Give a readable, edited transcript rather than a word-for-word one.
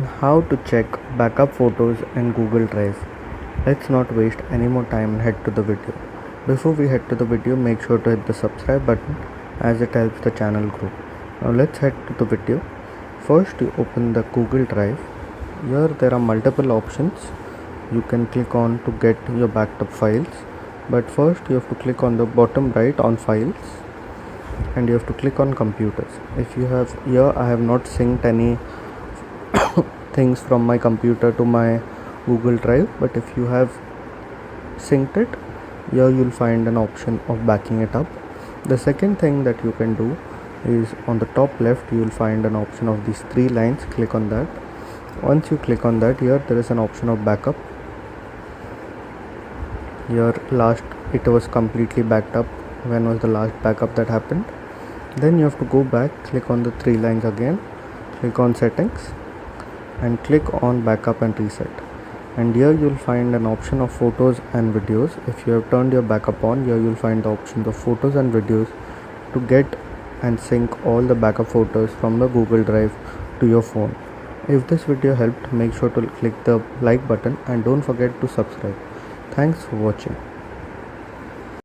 How to check backup photos in Google Drive. Let's not waste any more time and head to the video. Before we head to the video, make sure to hit the subscribe button as it helps the channel grow. Now let's head to the video. First you open the Google Drive. Here there are multiple options. You can click on to get your backed up files. But first you have to click on the bottom right on files and you have to click on computers. If you have here, I have not synced any things from my computer to my Google Drive, but if you have synced it, here you'll find an option of backing it up. The second thing that you can do is on the top left you'll find an option of these three lines. Click on that. Once you click on that, here there is an option of backup. Here last it was completely backed up. When was the last backup that happened? Then you have to go back, click on the three lines again, click on settings and click on backup and reset, and here you'll find an option of photos and videos. If you have turned your backup on, here you'll find the options of photos and videos to get and sync all the backup photos from the Google Drive to your phone. If this video helped, make sure to click the like button and don't forget to subscribe. Thanks for watching.